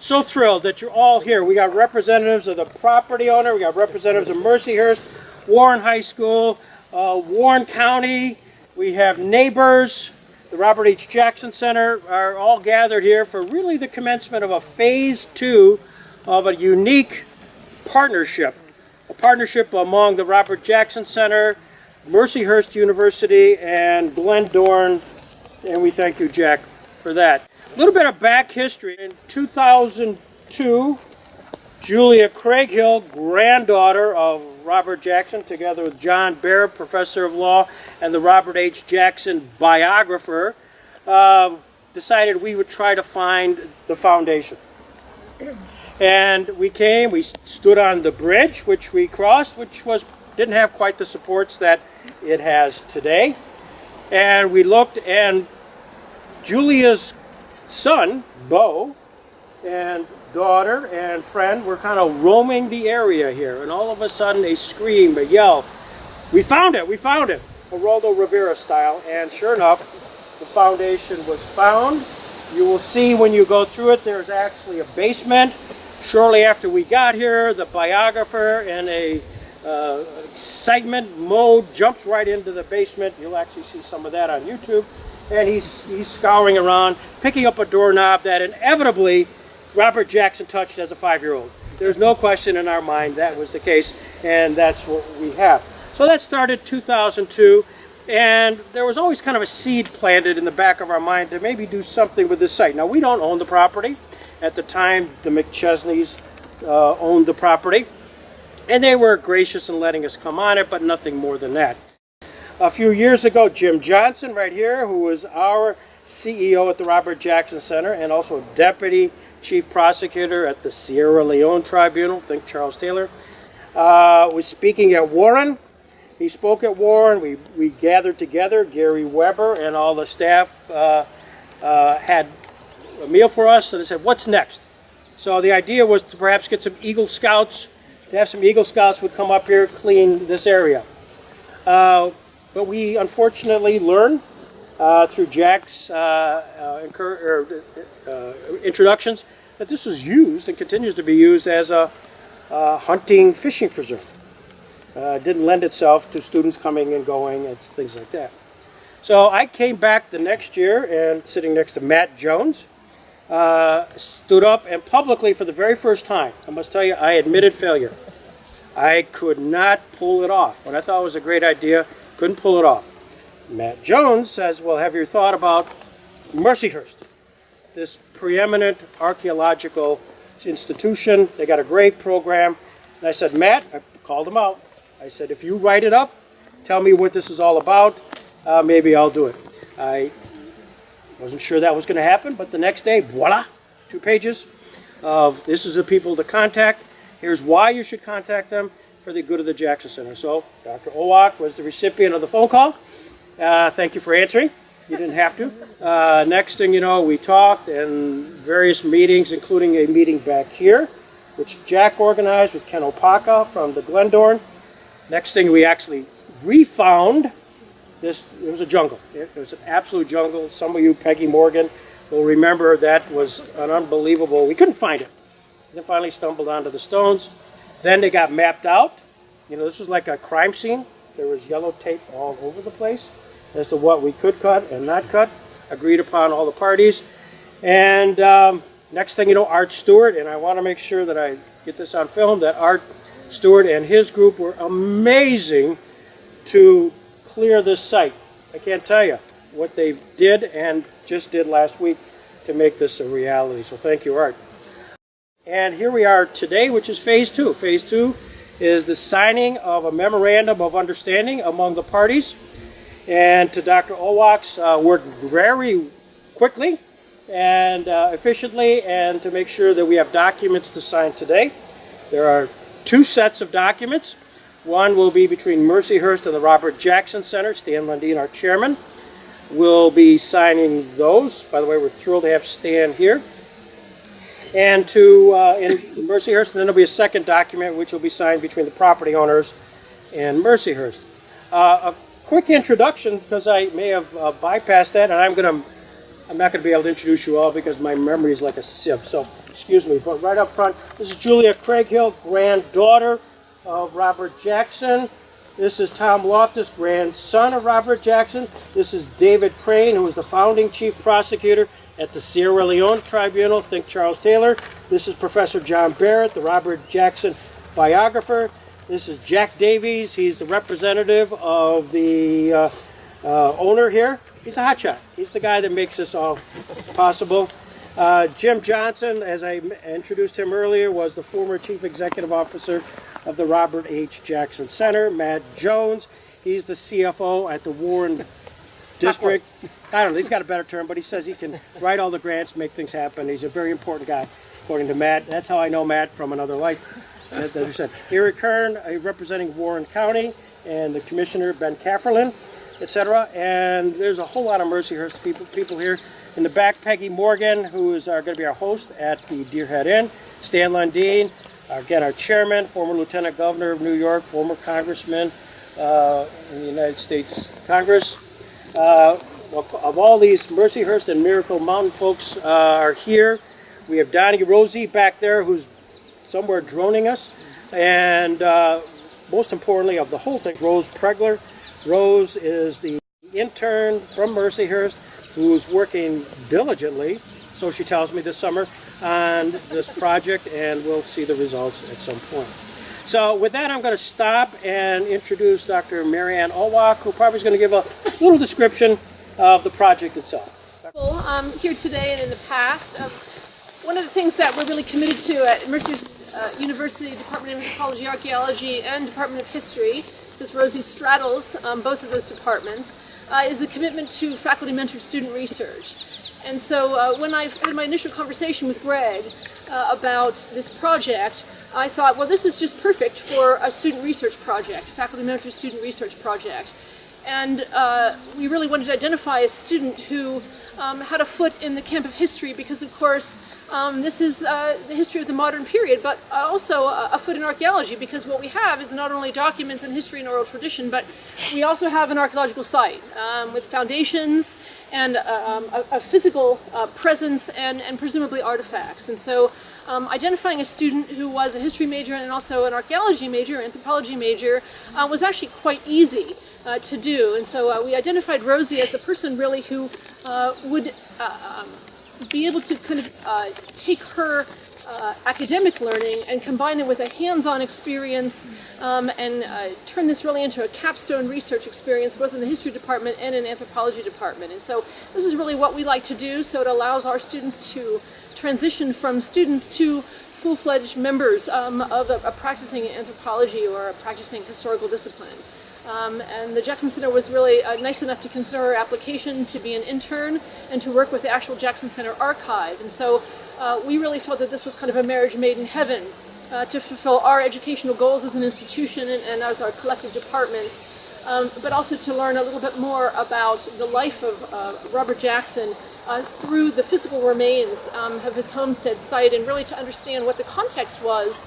So thrilled that you're all here. We got representatives of the property owner, we got representatives of Mercyhurst, Warren High School, Warren County, we have neighbors. The Robert H. Jackson Center are all gathered here for really the commencement of a phase 2 of a unique partnership. A partnership among the Robert Jackson Center, Mercyhurst University, and Glendorn, and we thank you, Jack, for that. A little bit of back history. In 2002, Julia Craighill, granddaughter of Robert Jackson, together with John Baird, professor of law, and the Robert H. Jackson biographer, decided we would try to find the foundation. And we stood on the bridge, which we crossed, which didn't have quite the supports that it has today. And we looked, and Julia's son, Bo, and daughter and friend were kind of roaming the area here, and all of a sudden they scream, they yell, we found it, Geraldo Rivera style. And sure enough, the foundation was found. You will see when you go through it, there's actually a basement. Shortly after we got here, the biographer in a excitement mode jumps right into the basement. You'll actually see some of that on YouTube. And he's scouring around, picking up a doorknob that inevitably Robert Jackson touched as a 5-year-old. There's no question in our mind that was the case, and that's what we have. So that started 2002, and there was always kind of a seed planted in the back of our mind to maybe do something with this site. Now, we don't own the property. At the time, the McChesneys owned the property, and they were gracious in letting us come on it, but nothing more than that. A few years ago, Jim Johnson, right here, who was our CEO at the Robert Jackson Center and also Deputy Chief Prosecutor at the Sierra Leone Tribunal, think Charles Taylor, was speaking at Warren. He spoke at Warren. We gathered together. Gary Weber and all the staff had a meal for us, and they said, what's next? So the idea was to perhaps get some Eagle Scouts, to have some Eagle Scouts would come up here, clean this area. But we unfortunately learned through Jack's introductions that this was used and continues to be used as a hunting fishing preserve. Didn't lend itself to students coming and going and things like that. So I came back the next year, and sitting next to Matt Jones, stood up and publicly for the very first time, I must tell you, I admitted failure. I could not pull it off. What I thought was a great idea, couldn't pull it off. Matt Jones says, well, have you thought about Mercyhurst, this preeminent archaeological institution? They got a great program. And I said, Matt, I called him out. I said, if you write it up, tell me what this is all about, maybe I'll do it. I wasn't sure that was going to happen, but the next day, voila, 2 pages of this is the people to contact. Here's why you should contact them for the good of the Jackson Center. So Dr. Owak was the recipient of the phone call. Thank you for answering. You didn't have to. Next thing you know, we talked in various meetings, including a meeting back here, which Jack organized with Ken Opaka from the Glendorn. Next thing, we actually refound this. It was a jungle. It was an absolute jungle. Some of you, Peggy Morgan, will remember that was an unbelievable. We couldn't find it. Then finally stumbled onto the stones. Then they got mapped out. You know, this was like a crime scene. There was yellow tape all over the place as to what we could cut and not cut. Agreed upon all the parties. And next thing you know, Art Stewart, and I want to make sure that I get this on film, that Art Stewart and his group were amazing to clear this site. I can't tell you what they did and just did last week to make this a reality. So thank you, Art. And here we are today, which is phase 2. Phase 2 is the signing of a memorandum of understanding among the parties. And to Dr. Owak's worked very quickly and efficiently, and to make sure that we have documents to sign today. There are 2 sets of documents. One will be between Mercyhurst and the Robert Jackson Center. Stan Lundin, our chairman, will be signing those. By the way, we're thrilled to have Stan here. And in Mercyhurst, and then there'll be a second document which will be signed between the property owners and Mercyhurst. A quick introduction, because I may have bypassed that, and I'm not going to be able to introduce you all because my memory is like a sieve. So excuse me, but right up front, this is Julia Craighill, granddaughter of Robert Jackson. This is Tom Loftus, grandson of Robert Jackson. This is David Crane, who was the founding chief prosecutor at the Sierra Leone Tribunal. Think Charles Taylor. This is Professor John Barrett, the Robert Jackson biographer. This is Jack Davies. He's the representative of the owner here. He's a hotshot. He's the guy that makes this all possible. Jim Johnson, as I introduced him earlier, was the former chief executive officer of the Robert H. Jackson Center. Matt Jones, he's the CFO at the Warren District. I don't know, he's got a better term, but he says he can write all the grants, make things happen. He's a very important guy, according to Matt. That's how I know Matt from another life. As you said, Eric Kern, representing Warren County, and the Commissioner, Ben Cafferlin, etc. And there's a whole lot of Mercyhurst people here. In the back, Peggy Morgan, who is going to be our host at the Deerhead Inn. Stan Lundeen, again, our chairman, former lieutenant governor of New York, former congressman in the United States Congress. Of all these, Mercyhurst and Miracle Mountain folks are here. We have Donnie Rosie back there, who's somewhere droning us. And most importantly of the whole thing, Rose Pregler. Rose is the intern from Mercyhurst, who's working diligently, so she tells me, this summer on this project, and we'll see the results at some point. So with that, I'm going to stop and introduce Dr. Marianne Olwach, who probably is going to give a little description of the project itself. Well, here today and in the past, one of the things that we're really committed to at Mercyhurst University Department of Anthropology, Archaeology, and Department of History, because Rosie straddles both of those departments, is a commitment to faculty-mentored student research. And so when I had my initial conversation with Greg about this project, I thought, well, this is just perfect for a student research project, faculty-mentored student research project. And we really wanted to identify a student who had a foot in the camp of history, because of course this is the history of the modern period, but also a foot in archaeology, because what we have is not only documents and history and oral tradition, but we also have an archaeological site with foundations and a physical presence and presumably artifacts. And so identifying a student who was a history major and also an archaeology major, anthropology major, was actually quite easy to do. And so we identified Rosie as the person really who would be able to kind of take her academic learning and combine it with a hands-on experience and turn this really into a capstone research experience both in the history department and in anthropology department. And so this is really what we like to do, so it allows our students to transition from students to full-fledged members of a practicing anthropology or a practicing historical discipline. And the Jackson Center was really nice enough to consider our application to be an intern and to work with the actual Jackson Center archive. And so we really felt that this was kind of a marriage made in heaven to fulfill our educational goals as an institution and as our collective departments, but also to learn a little bit more about the life of Robert Jackson through the physical remains of his homestead site, and really to understand what the context was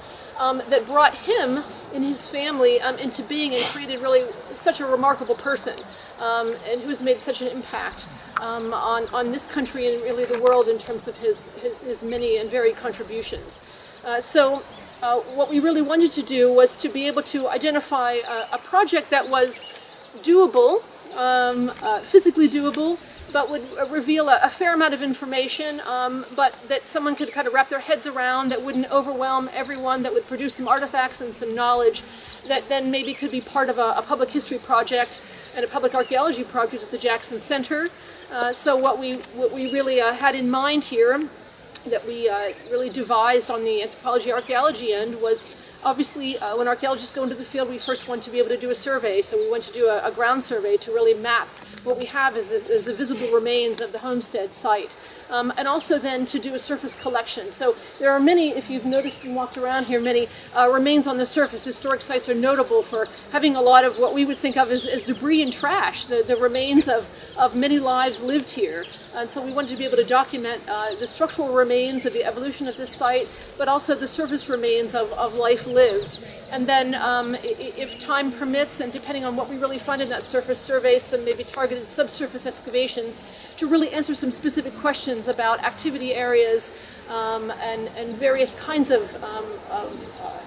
that brought him and his family into being and created really such a remarkable person and who has made such an impact on this country and really the world in terms of his many and varied contributions. So what we really wanted to do was to be able to identify a project that was doable, physically doable, but would reveal a fair amount of information, but that someone could kind of wrap their heads around, that wouldn't overwhelm everyone, that would produce some artifacts and some knowledge that then maybe could be part of a public history project and a public archaeology project at the Jackson Center. So what we really had in mind here, that we really devised on the anthropology archaeology end, was obviously when archaeologists go into the field, we first want to be able to do a survey. So we went to do a ground survey to really map what we have is the visible remains of the homestead site. And also then to do a surface collection. So there are many, if you've noticed and walked around here, many remains on the surface. Historic sites are notable for having a lot of what we would think of as debris and trash, the remains of many lives lived here. And so we wanted to be able to document the structural remains of the evolution of this site, but also the surface remains of life lived. And then if time permits, and depending on what we really find in that surface survey, some maybe targeted subsurface excavations to really answer some specific questions about activity areas and various kinds of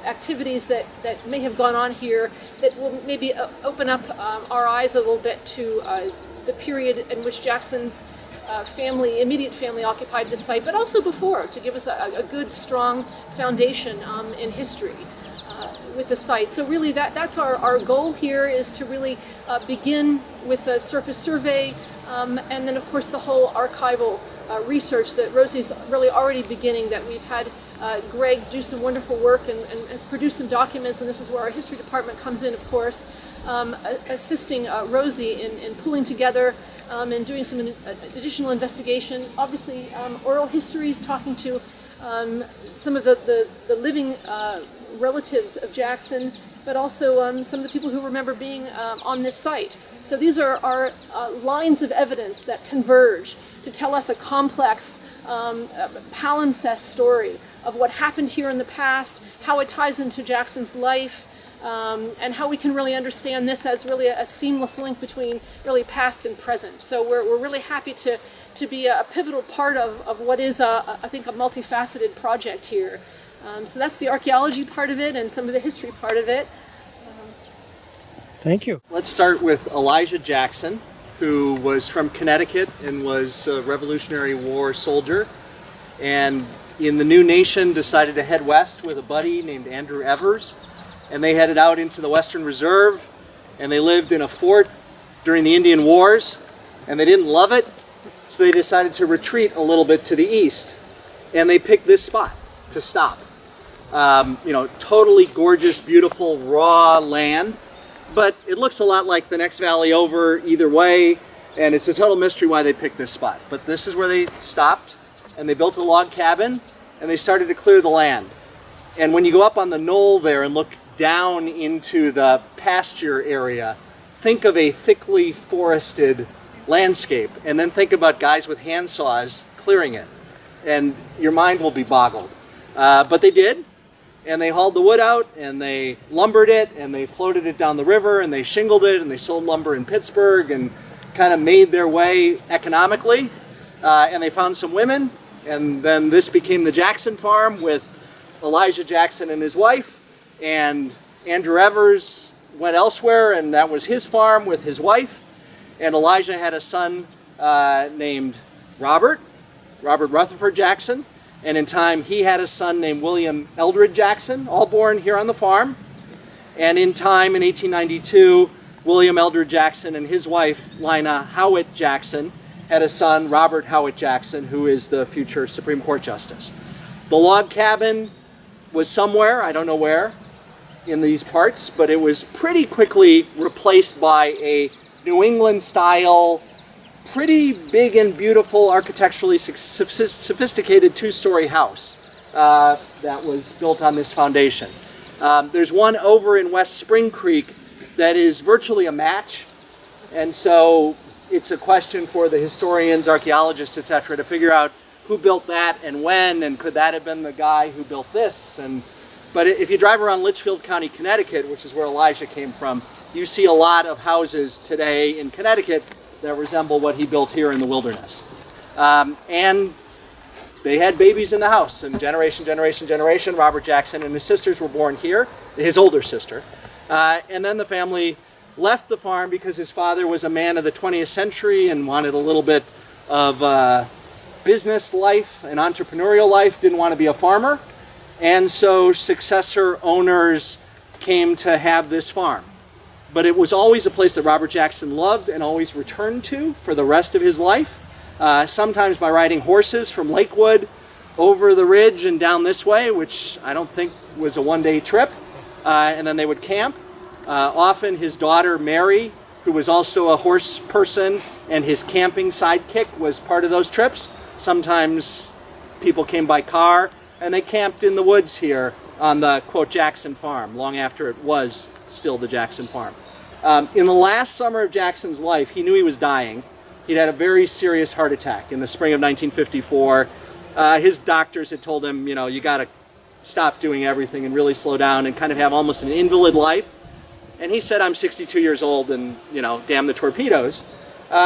activities that may have gone on here that will maybe open up our eyes a little bit to the period in which Jackson's immediate family occupied this site, but also before, to give us a good, strong foundation in history with the site. So really that's our goal here, is to really begin with a surface survey, and then of course the whole archival research that Rosie's really already beginning, that we've had Greg do some wonderful work and has produced some documents, and this is where our history department comes in, of course, assisting Rosie in pulling together and doing some additional investigation. Obviously, oral histories, talking to some of the living relatives of Jackson, but also some of the people who remember being on this site. So these are our lines of evidence that converge to tell us a complex palimpsest story of what happened here in the past, how it ties into Jackson's life, and how we can really understand this as really a seamless link between really past and present. So we're really happy to be a pivotal part of what is, I think, a multifaceted project here. So that's the archaeology part of it and some of the history part of it. Thank you. Let's start with Elijah Jackson, who was from Connecticut and was a Revolutionary War soldier, and in the new nation decided to head west with a buddy named Andrew Evers, and they headed out into the Western Reserve, and they lived in a fort during the Indian Wars, and they didn't love it, so they decided to retreat a little bit to the east, and they picked this spot to stop. Totally gorgeous, beautiful, raw land, but it looks a lot like the next valley over either way, and it's a total mystery why they picked this spot. But this is where they stopped, and they built a log cabin, and they started to clear the land. And when you go up on the knoll there and look down into the pasture area, think of a thickly forested landscape, and then think about guys with handsaws clearing it, and your mind will be boggled. But they did, and they hauled the wood out, and they lumbered it, and they floated it down the river, and they shingled it, and they sold lumber in Pittsburgh, and kind of made their way economically. And they found some women, and then this became the Jackson farm with Elijah Jackson and his wife, and Andrew Evers went elsewhere, and that was his farm with his wife. And Elijah had a son named Robert Rutherford Jackson, and in time he had a son named William Eldred Jackson, all born here on the farm. And in time, in 1892, William Eldred Jackson and his wife, Lina Howitt Jackson, had a son, Robert Howitt Jackson, who is the future Supreme Court Justice. The log cabin was somewhere, I don't know where, in these parts, but it was pretty quickly replaced by a New England style, pretty big and beautiful, architecturally sophisticated two-story house that was built on this foundation. There's one over in West Spring Creek that is virtually a match, and so it's a question for the historians, archaeologists, etc., to figure out who built that and when, and could that have been the guy who built this. But if you drive around Litchfield County, Connecticut, which is where Elijah came from, you see a lot of houses today in Connecticut that resemble what he built here in the wilderness. And they had babies in the house, and generation, Robert Jackson and his sisters were born here, his older sister. And then the family left the farm because his father was a man of the 20th century and wanted a little bit of business life and entrepreneurial life, didn't want to be a farmer. And so successor owners came to have this farm. But it was always a place that Robert Jackson loved and always returned to for the rest of his life, sometimes by riding horses from Lakewood over the ridge and down this way, which I don't think was a one-day trip, and then they would camp. Often his daughter Mary, who was also a horse person, and his camping sidekick was part of those trips. Sometimes people came by car, and they camped in the woods here on the, quote, Jackson farm, long after it was still the Jackson farm. In the last summer of Jackson's life, he knew he was dying, He'd had a very serious heart attack in the spring of 1954. His doctors had told him, you know, you got to stop doing everything and really slow down and kind of have almost an invalid life. And he said, I'm 62 years old and, you know, damn the torpedoes.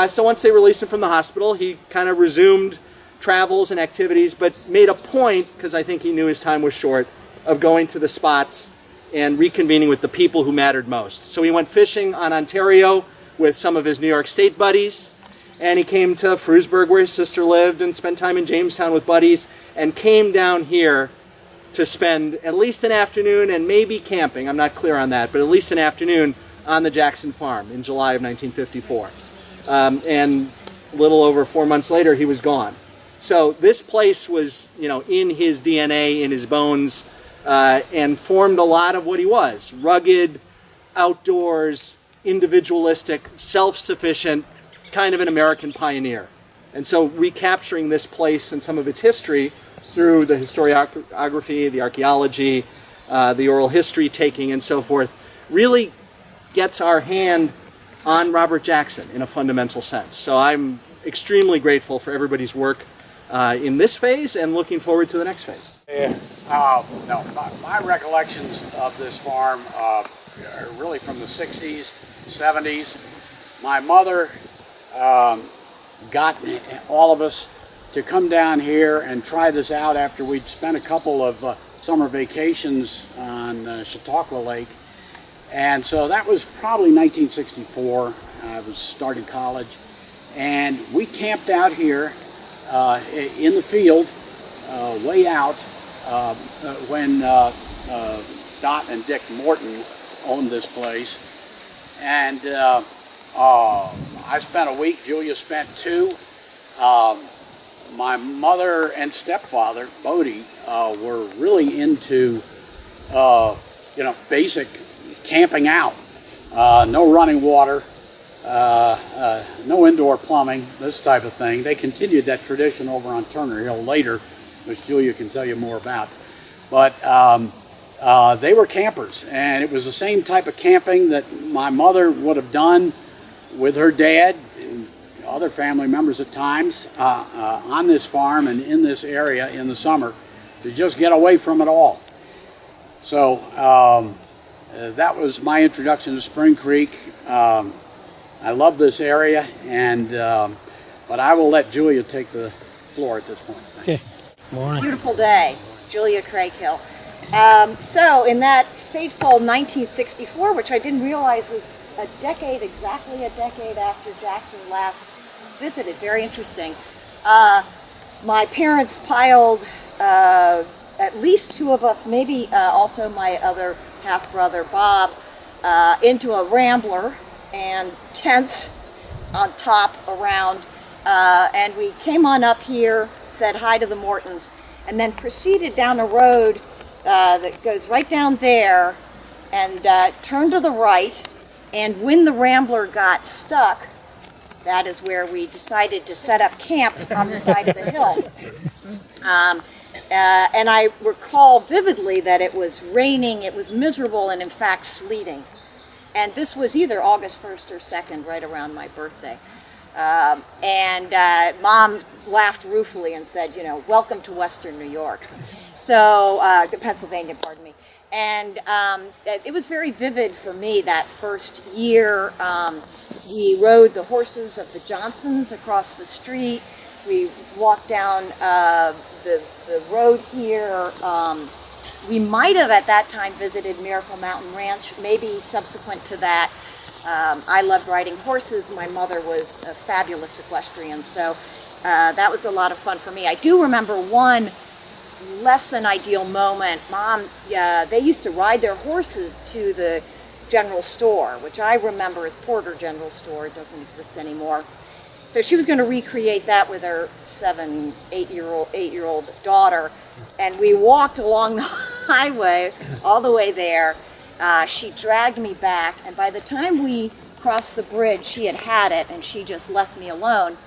So once they released him from the hospital, he kind of resumed travels and activities, but made a point, because I think he knew his time was short, of going to the spots and reconvening with the people who mattered most. So he went fishing on Ontario with some of his New York State buddies, and he came to Frewsburg where his sister lived and spent time in Jamestown with buddies, and came down here to spend at least an afternoon and maybe camping, I'm not clear on that, but at least an afternoon on the Jackson farm in July of 1954. And a little over 4 months later, he was gone. So this place was, you know, in his DNA, in his bones, and formed a lot of what he was. Rugged, outdoors, individualistic, self-sufficient, kind of an American pioneer. And so recapturing this place and some of its history through the historiography, the archaeology, the oral history taking and so forth, really gets our hand on Robert Jackson in a fundamental sense. So I'm extremely grateful for everybody's work in this phase and looking forward to the next phase. Yeah, no, my recollections of this farm are really from the 60s, 70s. My mother got all of us to come down here and try this out after we'd spent a couple of summer vacations on Chautauqua Lake. And so that was probably 1964. I was starting college. And we camped out here in the field, way out, when Dot and Dick Morton owned this place. And I spent a week, Julia spent 2. My mother and stepfather, Bodie, were really into, you know, basic camping out. No running water, no indoor plumbing, this type of thing. They continued that tradition over on Turner Hill later, which Julia can tell you more about. But they were campers, and it was the same type of camping that my mother would have done with her dad and other family members at times on this farm and in this area in the summer to just get away from it all. So that was my introduction to Spring Creek. I love this area, and but I will let Julia take the floor at this point. Okay. Morning. Beautiful day, Julia Craighill. So in that fateful 1964, which I didn't realize was exactly a decade after Jackson last visited, very interesting, my parents piled at least 2 of us, maybe also my other half-brother Bob, into a Rambler and tents on top around, and we came on up here, said hi to the Mortons, and then proceeded down a road that goes right down there and turned to the right. And when the Rambler got stuck, that is where we decided to set up camp on the side of the hill. And I recall vividly that it was raining, it was miserable, and in fact sleeting. And this was either August 1st or 2nd, right around my birthday. And Mom laughed ruefully and said, you know, welcome to Western New York. So, to Pennsylvania, pardon me. And it was very vivid for me that first year. We rode the horses of the Johnsons across the street. We walked down the road here. We might have at that time visited Miracle Mountain Ranch, maybe subsequent to that. I loved riding horses. My mother was a fabulous equestrian, so that was a lot of fun for me. I do remember one less than ideal moment. Mom, they used to ride their horses to the general store, which I remember as Porter General Store. It doesn't exist anymore. So she was going to recreate that with her 8-year-old daughter, and we walked along the highway all the way there. She dragged me back, and by the time we crossed the bridge, she had it, and she just left me alone.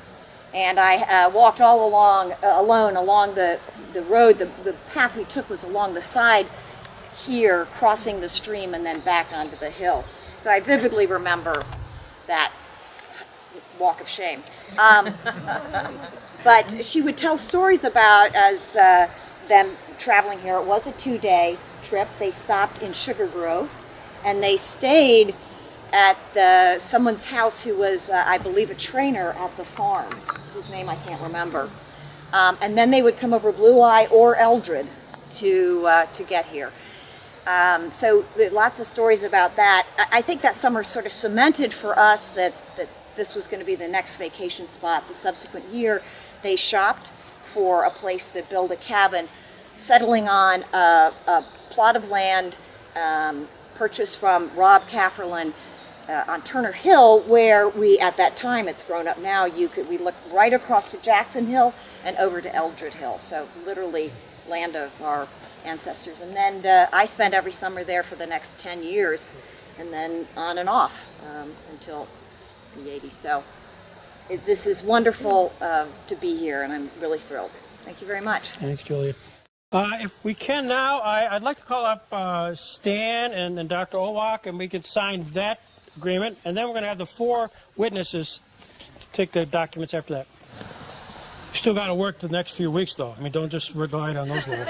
And I walked all along along the road. The path we took was along the side here, crossing the stream, and then back onto the hill. So I vividly remember that walk of shame. But she would tell stories about as them traveling here. It was a 2-day trip. They stopped in Sugar Grove, and they stayed at someone's house who was, I believe, a trainer at the farm, whose name I can't remember. And then they would come over Blue Eye or Eldred to get here. So lots of stories about that. I think that summer sort of cemented for us that this was going to be the next vacation spot. The subsequent year, they shopped for a place to build a cabin, settling on a plot of land purchased from Rob Cafferlin on Turner Hill, where we, at that time, it's grown up now, we looked right across to Jackson Hill and over to Eldred Hill. So literally land of our ancestors. And then I spent every summer there for the next 10 years, and then on and off until the 80s. So this is wonderful to be here, and I'm really thrilled. Thank you very much. Thanks, Julia. If we can now, I'd like to call up Stan and Dr. Owak, and we could sign that agreement, and then we're going to have the 4 witnesses take the documents after that. Still got to work the next few weeks, though. I mean, don't just rely on those little.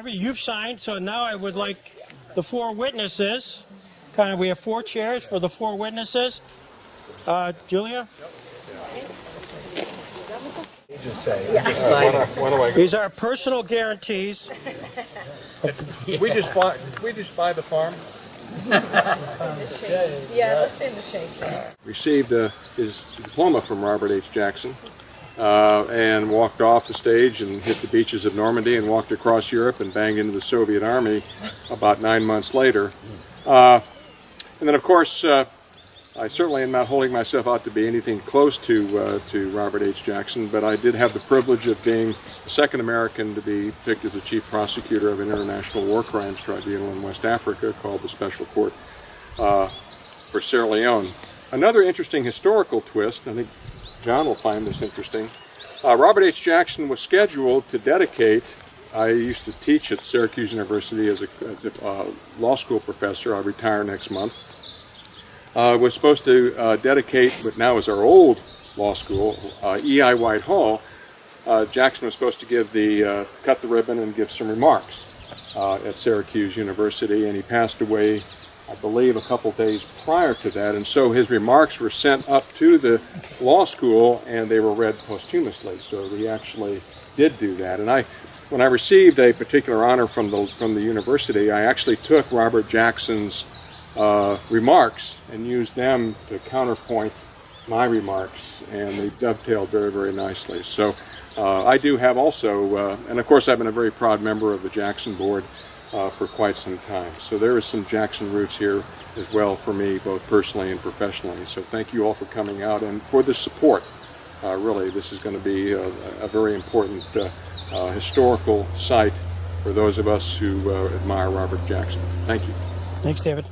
You've signed, so now I would like the 4 witnesses. We have 4 chairs for the 4 witnesses. Julia? These are personal guarantees. We just buy the farm. Yeah, let's stay in the shade. Received his diploma from Robert H. Jackson and walked off the stage and hit the beaches of Normandy and walked across Europe and banged into the Soviet Army about 9 months later. And then, of course, I certainly am not holding myself out to be anything close to Robert H. Jackson, but I did have the privilege of being the second American to be picked as the chief prosecutor of an international war crimes tribunal in West Africa called the Special Court for Sierra Leone. Another interesting historical twist, I think John will find this interesting. Robert H. Jackson was scheduled to dedicate, I used to teach at Syracuse University as a law school professor. I retire next month. Was supposed to dedicate what now is our old law school, E.I. Whitehall. Jackson was supposed to give cut the ribbon and give some remarks at Syracuse University, and he passed away, I believe, a couple days prior to that, and so his remarks were sent up to the law school and they were read posthumously, so he actually did do that. And when I received a particular honor from the university, I actually took Robert Jackson's remarks and used them to counterpoint my remarks, and they dovetailed very, very nicely. So I do have also, and of course I've been a very proud member of the Jackson Board for quite some time. So there is some Jackson roots here as well for me, both personally and professionally. So thank you all for coming out and for the support. Really, this is going to be a very important historical site for those of us who admire Robert Jackson. Thank you. Thanks, David.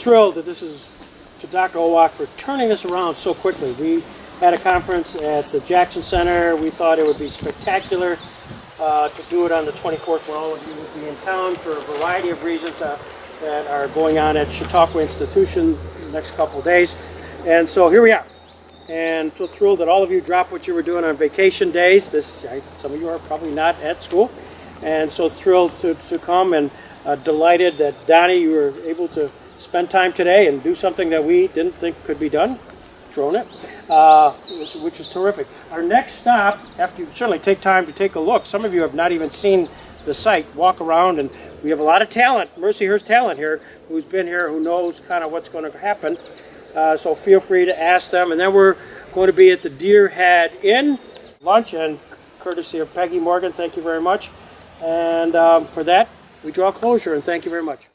Thrilled that this is to Dr. Owak for turning this around so quickly. We had a conference at the Jackson Center. We thought it would be spectacular to do it on the 24th when all of you would be in town for a variety of reasons that are going on at Chautauqua Institution the next couple of days. And so here we are. And so thrilled that all of you dropped what you were doing on vacation days. Some of you are probably not at school. And so thrilled to come, and delighted that Donnie, you were able to spend time today and do something that we didn't think could be done, drone it, which is terrific. Our next stop, after you certainly take time to take a look, some of you have not even seen the site, walk around, and we have a lot of talent, Mercyhurst talent here, who's been here, who knows kind of what's going to happen. So feel free to ask them. And then we're going to be at the Deer Head Inn, lunch, and courtesy of Peggy Morgan, thank you very much. And for that, we draw closure, and thank you very much.